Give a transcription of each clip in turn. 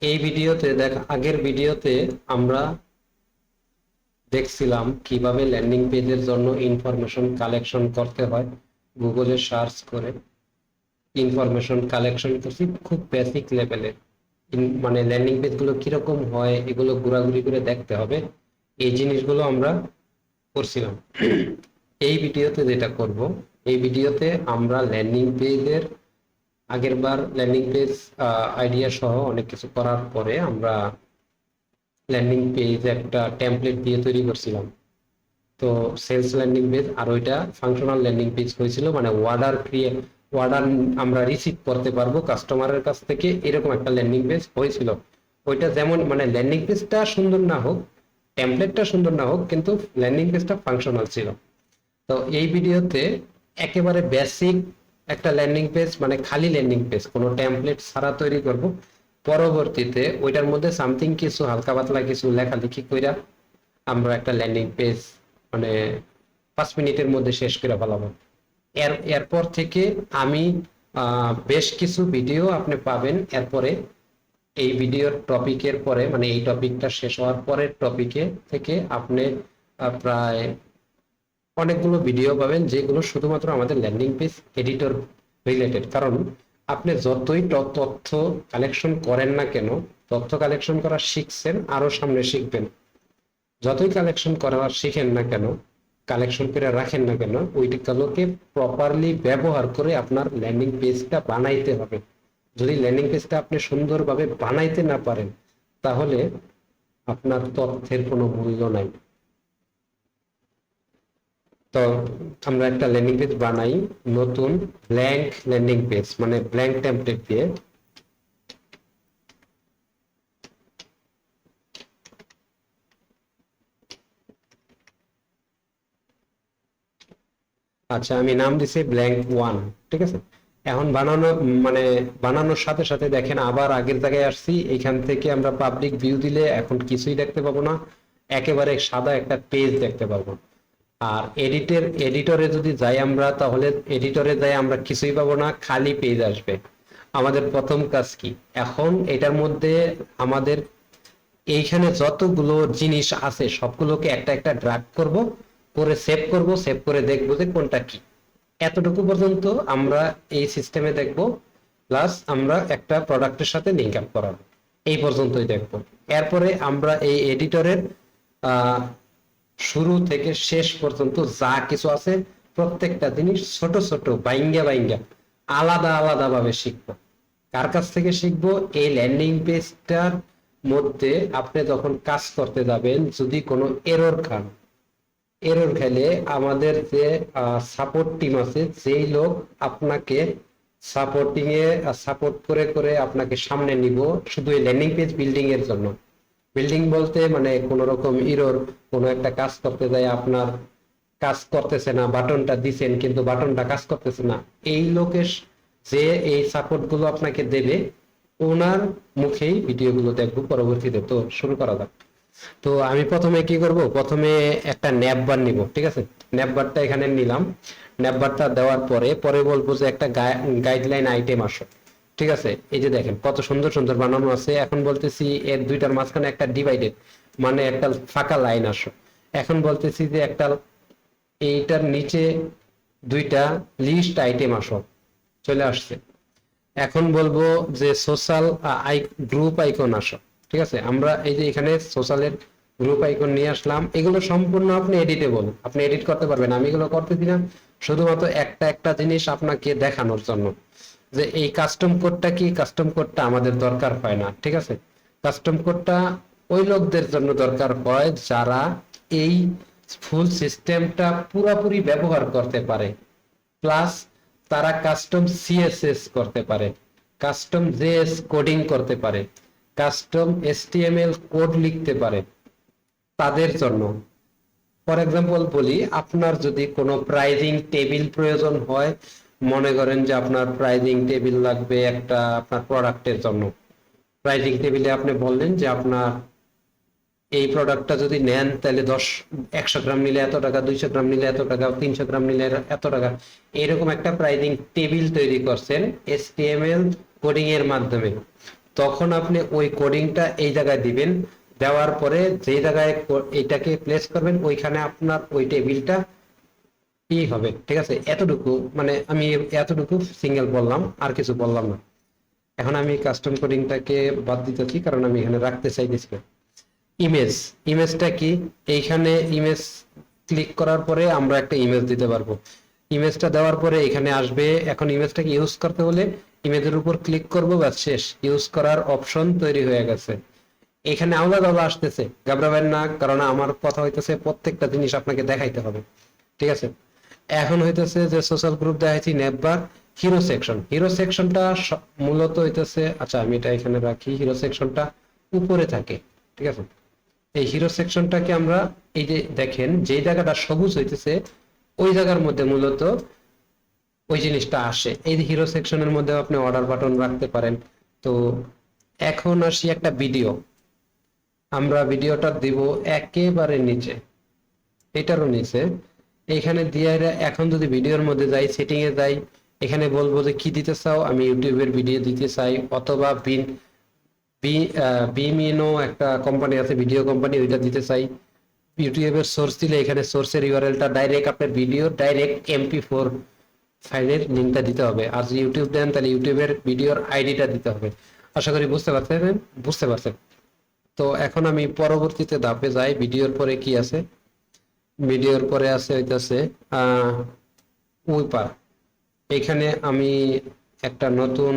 এই ভিডিওতে আগের ভিডিওতে আমরা দেখছিলাম কিভাবে ল্যান্ডিং পেজের জন্য ইনফরমেশন কালেকশন করতে হয়। গুগলে সার্চ করে ইনফরমেশন কালেকশন করছি খুব বেসিক লেভেলের। মানে ল্যান্ডিং পেজগুলো কিরকম হয় এগুলো ঘোরাঘুরি করে দেখতে হবে, এই জিনিসগুলো আমরা করছিলাম। এই ভিডিওতে যেটা করব, এই ভিডিওতে আমরা ল্যান্ডিং পেজের আগের বার ল্যান্ডিং পেজ আইডিয়া সহ অনেক কিছু করার পরে আমরা ল্যান্ডিং পেজ একটা টেমপ্লেট দিয়ে তৈরি করছিলাম। তো সেলস ল্যান্ডিং পেজ আর ওইটা ফাংশনাল ল্যান্ডিং পেজ হয়েছিল, মানে অর্ডার আমরা রিসিভ করতে পারবো কাস্টমারের কাছ থেকে, এরকম একটা ল্যান্ডিং পেজ হয়েছিল। ওইটা যেমন মানে ল্যান্ডিং পেজটা সুন্দর না হোক, টেমপ্লেটটা সুন্দর না হোক, কিন্তু ল্যান্ডিং পেজটা ফাংশনাল ছিল। তো এই ভিডিওতে একেবারে বেসিক একটা ল্যান্ডিং পেজ, মানে খালি ল্যান্ডিং পেজ, কোনো টেমপ্লেট ছাড়া তৈরি করব। পরবর্তীতে ওইটার মধ্যে সামথিং কিছু হালকা পাতলা কিছু লেখালেখি কইরা আমরা একটা ল্যান্ডিং পেজ মানে 5 মিনিটের মধ্যে শেষ করে ফেলাবো। এরপর থেকে আমি বেশ কিছু ভিডিও আপনি পাবেন। এরপরে এই ভিডিওর টপিকের পরে, মানে এই টপিকটা শেষ হওয়ার পরের টপিকে থেকে আপনি প্রায় অনেকগুলো ভিডিও পাবেন যেগুলো শুধুমাত্র আমাদের ল্যান্ডিং পেজ এডিটর রিলেটেড। কারণ আপনি যতই তথ্য কালেকশন করেন না কেন, তথ্য কালেকশন করা শিখছেন, আরো সামনে শিখবেন। যতই কালেকশন করা শিখেন না কেন, কালেকশন করে রাখেন না কেন, ওইগুলোকে প্রপারলি ব্যবহার করে আপনার ল্যান্ডিং পেজটা বানাইতে হবে। যদি ল্যান্ডিং পেজটা আপনি সুন্দরভাবে বানাইতে না পারেন, তাহলে আপনার তথ্যের কোনো মূল্য নাই। তো আমরা একটা ল্যান্ডিং পেজ বানাই, নতুন ব্ল্যাঙ্ক ল্যান্ডিং পেজ, মানে ব্ল্যাঙ্ক টেমপ্লেট দিয়ে। আচ্ছা, আমি নাম দিছি ব্ল্যাঙ্ক 1, ঠিক আছে। এখন মানে বানানোর সাথে সাথে দেখেন আবার আগের জায়গায় আসছি। এখান থেকে আমরা পাবলিক ভিউ দিলে এখন কিছুই দেখতে পাবো না, একেবারে সাদা একটা পেজ দেখতে পাবো। আর এডিটরে যদি যাই আমরা, তাহলে এডিটরে যাই আমরা কিছুই পাবো না, খালি পেজ আসবে। আমাদের প্রথম কাজ কি, এখন এটার মধ্যে আমাদের এইখানে যতগুলো জিনিস আছে সবগুলোকে একটা একটা ড্র্যাগ করব, করে সেভ করে দেখবো যে কোনটা কি। এতটুকু পর্যন্ত আমরা এই সিস্টেমে দেখব, প্লাস আমরা একটা প্রোডাক্টের সাথে লিংক আপ করাবো, এই পর্যন্তই দেখব। এরপরে আমরা এই এডিটরের শুরু থেকে শেষ পর্যন্ত যা কিছু আছে প্রত্যেকটা জিনিস ছোট ছোট বাইঙ্গা বাইঙ্গা আলাদা আলাদা ভাবে শিখবো। কার কাছ থেকে শিখবো? এই ল্যান্ডিং পেজটার মধ্যে আপনি যখন কাজ করতে যাবেন, যদি কোনো এরর খেলে আমাদের যে সাপোর্ট টিম আছে, যেই লোক আপনাকে সাপোর্টিং এ সাপোর্ট করে করে আপনাকে সামনে নিব শুধু এই ল্যান্ডিং পেজ বিল্ডিং এর জন্য। বিল্ডিং বলতে মানে কোন রকম এরর, কোনো একটা কাজ করতে যায় আপনার কাজ করতেছে না, বাটনটা দিছেন কিন্তু বাটনটা কাজ করতেছে না, এই লোকের যে এই সাপোর্ট গুলো আপনাকে দেবে, ওনার মুখেই ভিডিওগুলো দেখবো পরবর্তীতে। তো শুরু করা যাক। তো আমি প্রথমে কি করব, প্রথমে একটা ন্যাপবার নিব, ঠিক আছে। ন্যাপবারটা এখানে নিলাম। ন্যাপবারটা দেওয়ার পরে পরে বলবো যে একটা গাইডলাইন আইটেম আসো, ঠিক আছে। এই যে দেখেন কত সুন্দর সুন্দর বানানো আছে। এখন বলতেছি এর দুইটার মাঝখানে একটা ডিভাইডেড, মানে একটা ফাঁকা লাইন আসো। এখন বলতেছি যে একটা এইটার নিচে দুইটা লিস্ট আইটেম আসো, চলে আসছে। এখন বলবো যে সোশ্যাল গ্রুপ আইকন আসো, ঠিক আছে। আমরা এই যে এখানে সোশ্যালের গ্রুপ আইকন নিয়ে আসলাম। এগুলো সম্পূর্ণ আপনি এডিটেবল, আপনি এডিট করতে পারবেন। আমি এগুলো করতেছি না, শুধুমাত্র একটা একটা জিনিস আপনাকে দেখানোর জন্য যে এই কাস্টম কোডটা কি। কাস্টম কোডটা আমাদের দরকার হয় না, ঠিক আছে। কাস্টম কোডটা ওই লোকদের জন্য দরকার হয় যারা এই ফুল সিস্টেমটা পুরোপুরি ব্যবহার করতে পারে, প্লাস তারা কাস্টম সিএসএস করতে পারে, কাস্টম জেএস কোডিং করতে পারে, কাস্টম এসটিএমএল কোড লিখতে পারে, তাদের জন্য। ফর এক্সাম্পল বলি, আপনার যদি কোনো প্রাইজিং টেবিল প্রয়োজন হয়, মনে করেন যে আপনার প্রাইজিং টেবিল লাগবে একটা আপনার প্রোডাক্টের জন্য। প্রাইজিং টেবিলে আপনি বললেন যে আপনার এই প্রোডাক্টটা যদি নেন তাহলে 100 গ্রাম নিলে এত টাকা, 200 গ্রাম নিলে এত টাকা, 300 গ্রাম নিলে এত টাকা, এরকম একটা প্রাইজিং টেবিল তৈরি করছেন এসটিএমএল কোডিং এর মাধ্যমে। তখন আপনি ওই কোডিংটা এই জায়গায় দিবেন, দেওয়ার পরে যে জায়গায় এটাকে প্লেস করবেন ওইখানে আপনার ওই টেবিলটা কি হবে। ঠিক আছে, এতটুকু মানে আমি এতটুকু সিঙ্গেল বললাম, আর কিছু বললাম না। এখন আমি কাস্টম কোডিংটাকে বাদ দিতেছি কারণ আমি এখানে রাখতে চাইতেছি না। ইমেজ, ইমেজটা কি, এইখানে ইমেজ ক্লিক করার পরে আমরা একটা ইমেজ দিতে পারবো। ইমেজটা দেওয়ার পরে এখানে আসবে, এখন ইমেজটাকে ইউজ করতে হলে ইমেজের উপর ক্লিক করবো, ব্যাস শেষ, ইউজ করার অপশন তৈরি হয়ে গেছে। এখানে আলাদা আলাদা আসতেছে, ঘাবড়াবেন না, কারণ আমার কথা হইতেছে প্রত্যেকটা জিনিস আপনাকে দেখাইতে হবে। ঠিক আছে, এখন হইতেছে যে সোশ্যাল গ্রুপ দেখাইছি, নেটবার, হিরো সেকশন। হিরো সেকশনটা মূলত হইতেছে, আচ্ছা আমি এটা এখানে রাখি, হিরো সেকশনটা উপরে থাকে। ঠিক আছে, এই হিরো সেকশনটাকে আমরা এই যে দেখেন যে জায়গাটা সবুজ হইতেছে ওই জায়গার মধ্যে মূলত ওই জিনিসটা আসে। এই যে হিরো সেকশনের মধ্যে আপনি অর্ডার বাটন রাখতে পারেন। তো এখন আসি একটা ভিডিও, আমরা ভিডিওটা দিব একেবারে নিচে, এটারও নিচে, এখানে দিয়ে এখন যদি ভিডিওর মধ্যে যাই, সেটিং এ যাই, এখানে বলবো যে কি দিতে চাও, আমি ইউটিউবের ভিডিও দিতে চাই, অথবা বিমিনো একটা কোম্পানি আছে, ভিডিও কোম্পানি, ওইটা দিতে চাই। ইউটিউবের সোর্স দিলে এখানে সোর্সের ইউআরএলটা ডাইরেক্ট আপনার ভিডিও ডাইরেক্ট MP4 ফাইলের লিঙ্কটা দিতে হবে। আর যদি ইউটিউব দেন তাহলে ইউটিউবের ভিডিওর আইডিটা দিতে হবে। আশা করি বুঝতে পারছেন। তো এখন আমি পরবর্তীতে ধাপে যাই, ভিডিওর পরে কি আছে, ভিডিওর পরে আছে হইতাছে উইপার। এখানে আমি একটা নতুন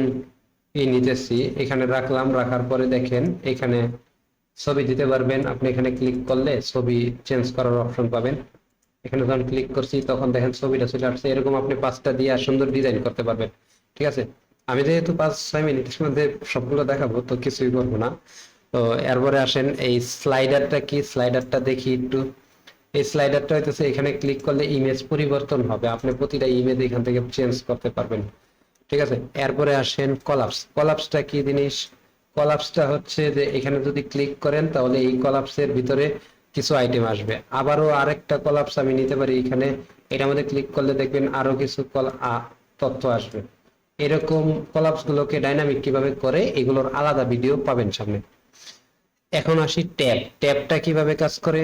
নিতেছি, এখানে রাখলাম, রাখার পরে দেখেন এখানে ছবি দিতে পারবেন। আপনি এখানে ক্লিক করলে ছবি চেঞ্জ করার অপশন পাবেন। এখানে যখন ক্লিক করছি তখন দেখেন ছবিটা চলে আসছে। এরকম আপনি 5টা দিয়ে সুন্দর ডিজাইন করতে পারবেন। ঠিক আছে, আমি যেহেতু 5-6 মিনিটের মধ্যে সবগুলো দেখাবো তো কিছুই করবো না। তো এরপরে আসেন এই স্লাইডারটা কি, স্লাইডারটা দেখি একটু। এই স্লাইডারটা হইতেছে এখানে ক্লিক করলে ইমেজ পরিবর্তন হবে, আপনি প্রতিটা ইমেজ এখান থেকে চেঞ্জ করতে পারবেন। ঠিক আছে, এরপরে আসেন কলাপস। কলাপসটা কি জিনিস, কলাপসটা হচ্ছে যে এখানে যদি ক্লিক করেন তাহলে এই কলাপসের ভিতরে কিছু আইটেম আসবে। আবারও আরেকটা কলাপস আমি নিতে পারি, এখানে এটার মধ্যে ক্লিক করলে দেখবেন আরো কিছু তথ্য আসবে। এরকম কলাপস গুলোকে ডাইনামিক কিভাবে করে এগুলোর আলাদা ভিডিও পাবেন সামনে। এখন আসি ট্যাব। ট্যাবটা কিভাবে কাজ করে,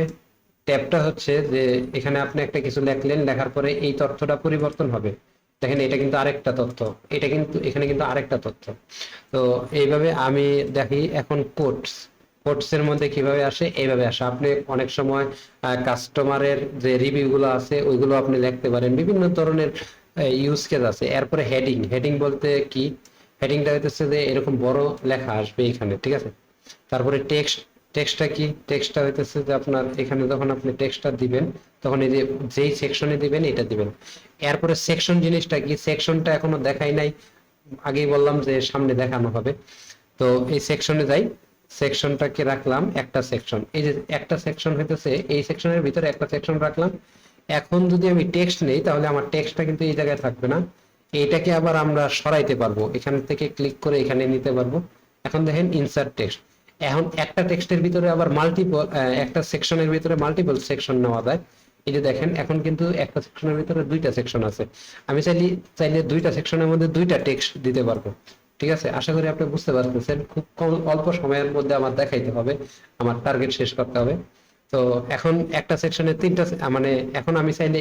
ট্যাবটা হচ্ছে যে এখানে আপনি একটা কিছু লিখলেন, লেখার পরে এই তথ্যটা পরিবর্তন হবে। দেখেন এটা কিন্তু আরেকটা তথ্য, এটা কিন্তু এখানে কিন্তু আরেকটা তথ্য। তো এইভাবে আমি দেখি। এখন কোটস, কোটস এর মধ্যে কিভাবে আসে, এইভাবে আসে। আপনি অনেক সময় কাস্টমারের যে রিভিউ গুলো আছে ওইগুলো আপনি লিখতে পারেন, বিভিন্ন ধরনের ইউজ কেস আছে। এরপরে হেডিং, হেডিং বলতে কি, হেডিংটা হইতেছে যে এরকম বড় লেখা আসবে এখানে। ঠিক আছে, তারপরে টেক্সট, টেক্সটটা কি, টেক্সটটা হইতেছে যে আপনার এখানে যখন আপনি টেক্সটটা দিবেন তখন এই যে যেই সেকশনে দিবেন এটা দিবেন। এরপরে সেকশন জিনিসটা কি, সেকশনটা এখনো দেখাই নাই, আগেই বললাম যে সামনে দেখানো হবে। তো এই সেকশনে যাই, সেকশনটাকে রাখলাম একটা সেকশন, এই যে একটা সেকশন হইতেছে এই সেকশনের ভিতরে একটা সেকশন রাখলাম। এখন যদি আমি টেক্সট নেই তাহলে আমার টেক্সটটা কিন্তু এই জায়গায় থাকবে না, এইটাকে আবার আমরা সরাইতে পারবো, এখান থেকে ক্লিক করে এখানে নিতে পারবো। এখন দেখেন ইনসার্ট টেক্সট, এখন একটা টেক্সটের ভিতরে আবার মাল্টিপল, একটা সেকশনের ভিতরে মাল্টিপল সেকশন নেওয়া যায়। এই যে দেখেন এখন কিন্তু একটা সেকশনের ভিতরে দুইটা সেকশন আছে, আমি চাইলে দুইটা সেকশনের মধ্যে দুইটা টেক্সট দিতে পারবো। ঠিক আছে, আশা করি আপনি বুঝতে পারতেছেন। খুব কম অল্প সময়ের মধ্যে আমার দেখাইতে হবে, আমার টার্গেট শেষ করতে হবে। তো এখন একটা সেকশনে তিনটা মানে এখন আমি চাইলে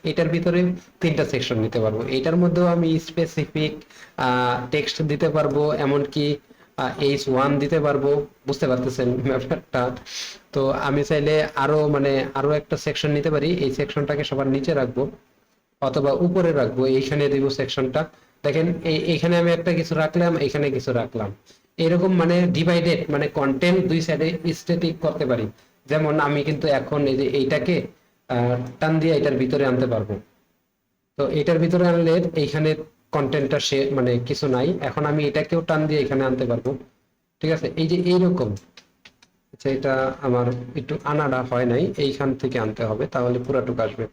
এটার ভিতরে তিনটা সেকশন নিতে পারবো, এটার মধ্যেও আমি স্পেসিফিক টেক্সট দিতে পারবো, এমনকি H1 দিতে পারবো। বুঝতে পারতেছেন ব্যাপারটা। তো আমি চাইলে আরো মানে আরো একটা সেকশন নিতে পারি, এই সেকশনটাকে সবার নিচে রাখবো অথবা উপরে রাখবো, এইখানে দিব সেকশনটা। দেখেন এইখানে আমি একটা কিছু রাখলাম, এখানে কিছু রাখলাম, এরকম মানে ডিভাইডেড, মানে কন্টেন্ট দুই সাইডে স্ট্যাটিক করতে পারি। যেমন আমি কিন্তু এখন এই যে এইটাকে টান দিয়ে এটার ভিতরে আনতে পারবো। তো এটার ভিতরে আনলে এইখানে কন্টেন্টটা সে মানে কিছু নাই, এখন আমি এটাকেও টান দিয়ে এখানে আনতে পারবো। ঠিক আছে, এই যে এইরকম। আচ্ছা, এটা আমার একটু আনাটা হয় নাই, এইখান থেকে আনতে হবে তাহলে পুরাটুকু আসবে।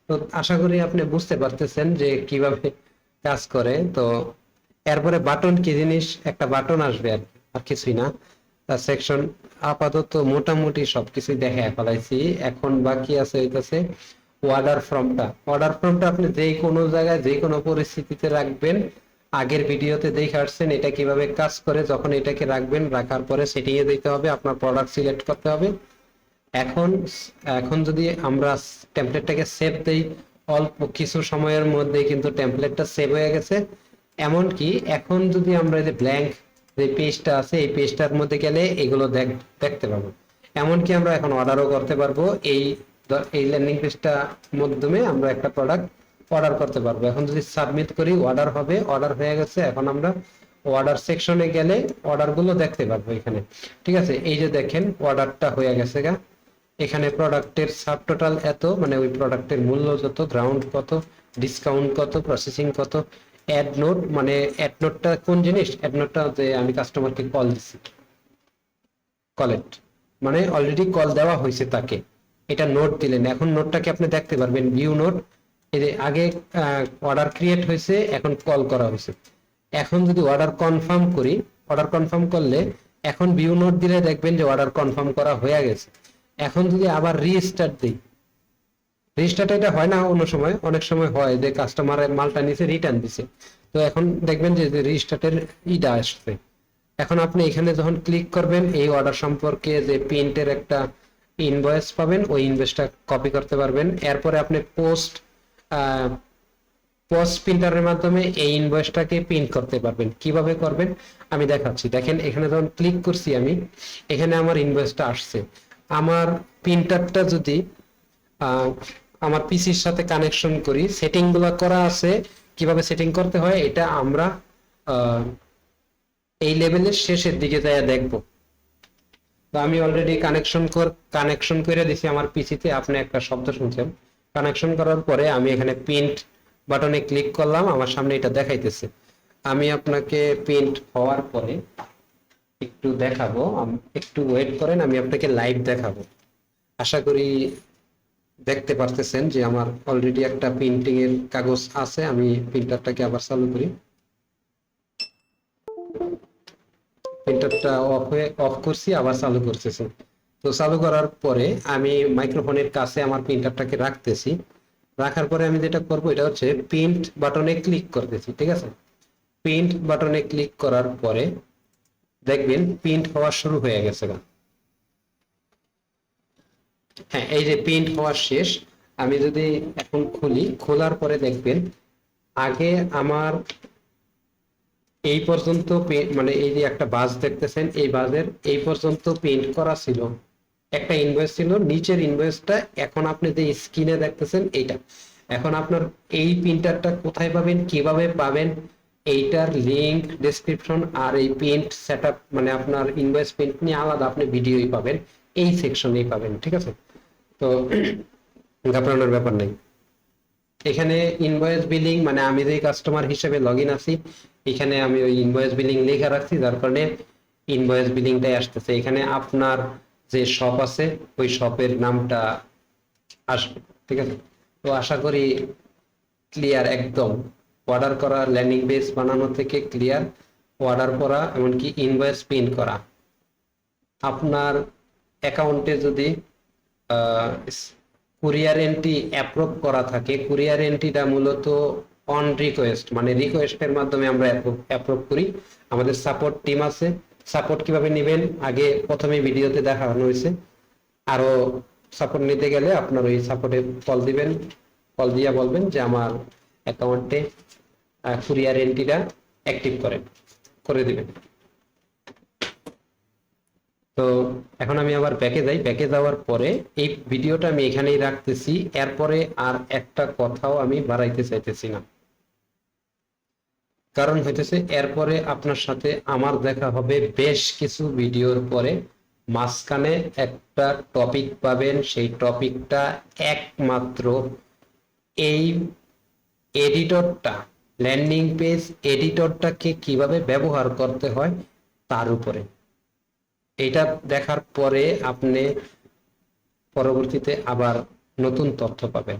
তো আশা করি আপনি বুঝতে পারতেছেন যে কিভাবে কাজ করে। তো এরপরে বাটন কি জিনিস, একটা বাটন আসবে আর কিছুই না। সেকশন আপাতত মোটামুটি সবকিছু দেখে ফেলাইছি, এখন বাকি আছে হইতাছে অর্ডার ফর্মটা। অর্ডার ফর্মটা আপনি যে কোনো জায়গায় যে কোনো পরিস্থিতিতে রাখবেন, আগের ভিডিওতে দেখে আসছেন এটা কিভাবে কাজ করে। যখন এটাকে রাখবেন, রাখার পরে সেটিং এ দিতে হবে, আপনার প্রোডাক্ট সিলেক্ট করতে হবে। এখন এখন যদি আমরা টেমপ্লেটটাকে সেভ দেই, অল্প কিছু সময়ের মধ্যে কিন্তু টেমপ্লেটটা সেভ হয়ে গেছে। এমনকি এখন যদি আমরা যে ব্ল্যাঙ্ক যে পেজটা আছে এই পেজটার মধ্যে গেলে এগুলো দেখতে পাবো। এমনকি আমরা এখন অর্ডারও করতে পারবো। এই ল্যান্ডিং পেজটা মাধ্যমে আমরা একটা প্রোডাক্ট অর্ডার করতে পারবো। এখন যদি সাবমিট করি অর্ডার হবে, অর্ডার হয়ে গেছে। এখন আমরা অর্ডার সেকশনে গেলে অর্ডার গুলো দেখতে পারবো এখানে। ঠিক আছে, এই যে দেখেন অর্ডারটা হয়ে গেছে গা। এখানে প্রোডাক্টের সাব টোটাল এত, মানে ওই প্রোডাক্টের মূল্য যত, গ্রাউন্ড কত, ডিসকাউন্ট কত, প্রসেসিং কত, অ্যাড নোট, মানে অ্যাড নোটটা কোন জিনিস, অ্যাড নোটটা যে আমি কাস্টমারকে কল দিছি, কলেক্ট মানে অলরেডি কল দেওয়া হয়েছে তাকে, এটা নোট দিলেন। এখন নোটটাকে আপনি দেখতে পারবেন, ভিউ নোট। এই যে আগে অর্ডার ক্রিয়েট হয়েছে, এখন কল করা হয়েছে। এখন যদি অর্ডার কনফার্ম করি, অর্ডার কনফার্ম করলে এখন ভিউ নোট দিলে দেখবেন যে অর্ডার কনফার্ম করা হয়ে গেছে। এখন যদি আবার রিস্টার্ট দিই, রিস্টার্ট এটা হয় না অন্য সময়, অনেক সময় হয় যে কাস্টমারের মালটা নিচে রিটার্ন দিছে, তো এখন দেখবেন যে রিস্টার্টের ইটা আসছে। এখন আপনি এখানে যখন ক্লিক করবেন এই অর্ডার সম্পর্কে যে প্রিন্টের একটা ইনভয়েস পাবেন, ওই ইনভয়েসটা কপি করতে পারবেন। এরপরে আপনি পোস্ট প্রিন্টারের মাধ্যমে এই ইনভয়েসটাকে প্রিন্ট করতে পারবেন। কিভাবে করবেন আমি দেখাচ্ছি। দেখেন এখানে যখন ক্লিক করছি আমি, এখানে আমার ইনভয়েসটা আসছে। আমার প্রিন্টারটা যদি আমার পিসির সাথে কানেকশন করি, সেটিং গুলো করা আছে, কিভাবে সেটিং করতে হয় এটা আমরা এই লেভেলের শেষের দিকে যাই দেখবো। তো আমি অলরেডি কানেকশন করে দিছি আমার পিসিতে। আপনি একটা শব্দ শুনছেন। কানেকশন করার পরে আমি এখানে প্রিন্ট বাটনে ক্লিক করলাম, আমার সামনে এটা দেখাইতেছে। আমি আপনাকে প্রিন্ট হওয়ার পরে একটু দেখাবো, একটু ওয়েট করেন, আমি আপনাকে লাইভ দেখাবো। আশা করি দেখতে পারতেছেন যে আমার অলরেডি একটা প্রিন্টিং এর কাগজ আছে। আমি প্রিন্টারটাকে আবার চালু করি, প্রিন্টারটা অফ করছি, আবার চালু করতেছি। তো চালু করার পরে আমি মাইক্রোফোনের কাছে আমার প্রিন্টারটাকে রাখতেছি। রাখার পরে আমি যেটা করব এটা হচ্ছে প্রিন্ট বাটনে ক্লিক করতেছি। ঠিক আছে, প্রিন্ট বাটনে ক্লিক করার পরে দেখবেন প্রিন্ট হওয়া শুরু হয়ে গেছে। হ্যাঁ, এই যে প্রিন্ট হওয়া শেষ। আমি যদি এখন খুলি, খোলার পরে দেখবেন আগে আমার এই পর্যন্ত মানে এই যে একটা বাস দেখতেছেন, এই বাসের এই পর্যন্ত প্রিন্ট করা ছিল, একটা ইনভয়েস ছিল, নিচের ইনভয়েসটা এখন আপনি যে স্ক্রিনে দেখতেছেন এইটা। এখন আপনার এই প্রিন্টারটা কোথায় পাবেন, কিভাবে পাবেন, এইটার লিংক, ডেসক্রিপশন আর এই প্রিন্ট সেটআপ, মানে আপনার ইনভয়েস প্রিন্ট নিয়ে আলাদা আপনি ভিডিওই পাবেন, এই সেকশনেই পাবেন। ঠিক আছে, তো ঘাবড়ানোর ব্যাপার নেই। এখানে ইনভয়েস বিলিং, মানে আমি যে কাস্টমার হিসেবে লগ ইন আছি, এখানে আমি ওই ইনভয়েস বিলিং লেখা রাখছি, যার কারণে ইনভয়েস বিলিংটাই আসতেছে। এখানে আপনার যে শপ আছে ওই শপের নামটা আসবে। ঠিক আছে, তো আশা করি ক্লিয়ার একদম। অর্ডার করা, ল্যান্ডিং পেজ বানানো থেকে ক্লিয়ার, অর্ডার করা, এমনকি ইনভয়েস প্রিন্ট করা। আপনার অ্যাকাউন্টে যদি কুরিয়ার এন্ট্রি অ্যাপ্রুভ করা থাকে, কুরিয়ার এন্ট্রিটা মূলত অন রিকোয়েস্ট, মানে রিকোয়েস্টের মাধ্যমে আমরা অ্যাপ্রুভ করি। আমাদের সাপোর্ট টিম আছে। সাপোর্ট কিভাবে নেবেন আগে প্রথমে ভিডিওতে দেখানো হয়েছে। আরো সাপোর্ট নিতে গেলে আপনার ওই সাপোর্টে কল দিবেন, কল দিয়ে বলবেন যে আমার অ্যাকাউন্টে কুরিয়ার এন্ট্রিটা অ্যাক্টিভ করে দিবেন। তো এখন আমি আবার ব্যাকে যাই। ব্যাকে যাওয়ার পরে এই ভিডিওটা আমি এখানেই রাখতেছি। এরপরে আর একটা কথাও আমি বাড়াইতে চাইতেছি না, কারণ হইতেছে এরপরে আপনার সাথে আমার দেখা হবে বেশ কিছু ভিডিওর পরে। মাঝখানে একটা টপিক পাবেন, সেই টপিকটা একমাত্র এই এডিটরটা, ল্যান্ডিং পেজ এডিটরটাকে কিভাবে ব্যবহার করতে হয় তার উপরে। এটা দেখার পরে আপনি পরবর্তীতে আবার নতুন তথ্য পাবেন।